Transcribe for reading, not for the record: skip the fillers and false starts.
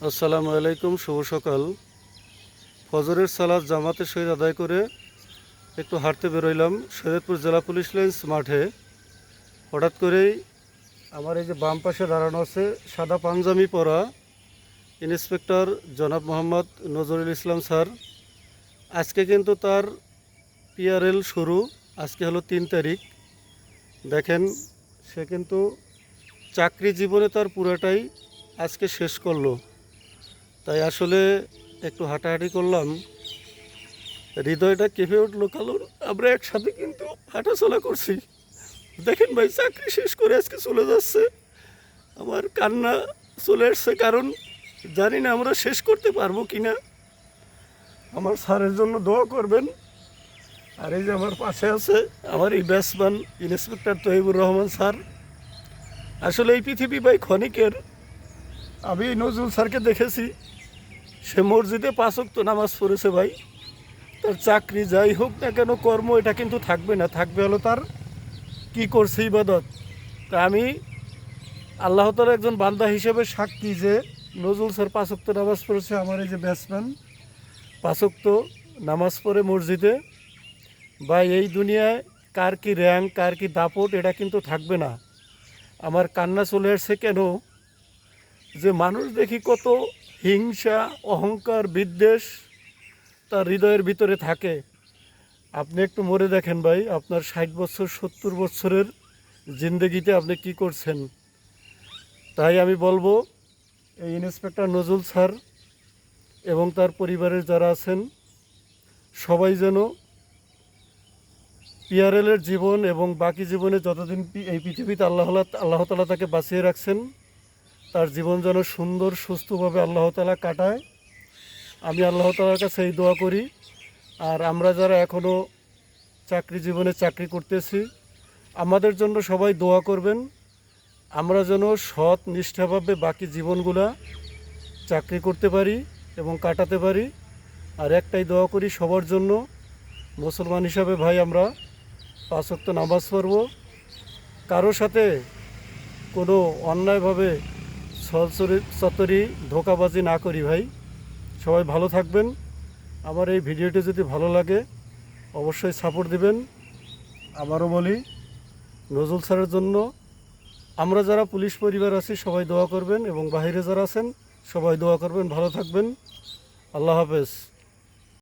আসসালামু আলাইকুম, শুভ সকাল। ফজরের সালাত জামাতের সহিত আদায় করে একটু হাঁটতে বেরোইলাম শরীয়তপুর জেলা পুলিশ লাইন্স মাঠে। হঠাৎ করেই আমার এই যে বাম পাশে দাঁড়ানো আছে সাদা পাঞ্জাবি পরা ইন্সপেক্টর জনাব মোহাম্মদ নজরুল ইসলাম স্যার। আজকে কিন্তু তার পিআরএল শুরু, আজকে হলো 3 তারিখ। দেখেন, সে কিন্তু চাকরি জীবনে তার পুরাটাই আজকে শেষ করলো। তাই আসলে একটু হাঁটাহাঁটি করলাম, হৃদয়টা কেঁপে উঠলো, কারণ আমরা একসাথে কিন্তু হাঁটাচলা করছি। দেখেন ভাই, চাকরি শেষ করে আজকে চলে যাচ্ছে, আমার কান্না চলে আসছে, কারণ জানি না আমরা শেষ করতে পারবো কি না। আমার স্যারের জন্য দোয়া করবেন। আর এই যে আমার পাশে আছে আমার এই ব্যাটসম্যান ইন্সপেক্টর তহিবুর রহমান স্যার। আসলে এই পৃথিবী ভাই ক্ষণিকের। আমি নজরুল স্যারকে দেখেছি, সে মসজিদে 5 ওয়াক্ত নামাজ পড়েছে ভাই। তার চাকরি যাই হোক না কেন, কর্ম এটা কিন্তু থাকবে না, থাকবে হলো তার কি করছে ইবাদত। তা আমি আল্লাহ তাআলার একজন বান্দা হিসেবে সাক্ষী যে নজরুল স্যার 5 ওয়াক্ত নামাজ পড়েছে। আমার এই যে ব্যাটসম্যান 5 ওয়াক্ত নামাজ পড়ে মসজিদে। ভাই, এই দুনিয়ায় কার কি র্যাঙ্ক, কার কি দাপট এটা কিন্তু থাকবে না। আমার কান্না চলে আসছে কেন, যে মানুষ দেখি কত হিংসা, অহংকার, বিদ্বেষ তার হৃদয়ের ভিতরে থাকে। আপনি একটু মরে দেখেন ভাই, আপনার 60 বছর 70 বছরের জিন্দেগিতে আপনি কি করছেন। তাই আমি বলবো, এই ইন্সপেক্টর নজরুল স্যার এবং তার পরিবারের যারা আছেন সবাই যেন পিআরএলের জীবন এবং বাকি জীবনে যতদিন এই পৃথিবীতে আল্লাহ তাআলা তাকে বাঁচিয়ে রাখছেন, তার জীবন যেন সুন্দর সুস্থভাবে আল্লাহ তাআলা কাটায়। আমি আল্লাহ তাআলার কাছে এই দোয়া করি। আর আমরা যারা এখনও চাকরি জীবনে চাকরি করতেছি, আমাদের জন্য সবাই দোয়া করবেন, আমরা যেন সৎ নিষ্ঠাভাবে বাকি জীবনগুলা চাকরি করতে পারি এবং কাটাতে পারি। আর একটাই দোয়া করি সবার জন্য, মুসলমান হিসাবে ভাই আমরা 5 ওয়াক্ত নামাজ পড়ব, কারোর সাথে কোনো অন্যায়ভাবে ছলচরি ধোঁকাবাজি না করি ভাই। সবাই ভালো থাকবেন। আমার এই ভিডিওটি যদি ভালো লাগে অবশ্যই সাপোর্ট দিবেন। আবারও বলি, নজরুল স্যারের জন্য আমরা যারা পুলিশ পরিবার আছি সবাই দোয়া করবেন এবং বাইরে যারা আছেন সবাই দোয়া করবেন। ভালো থাকবেন। আল্লাহ হাফেজ।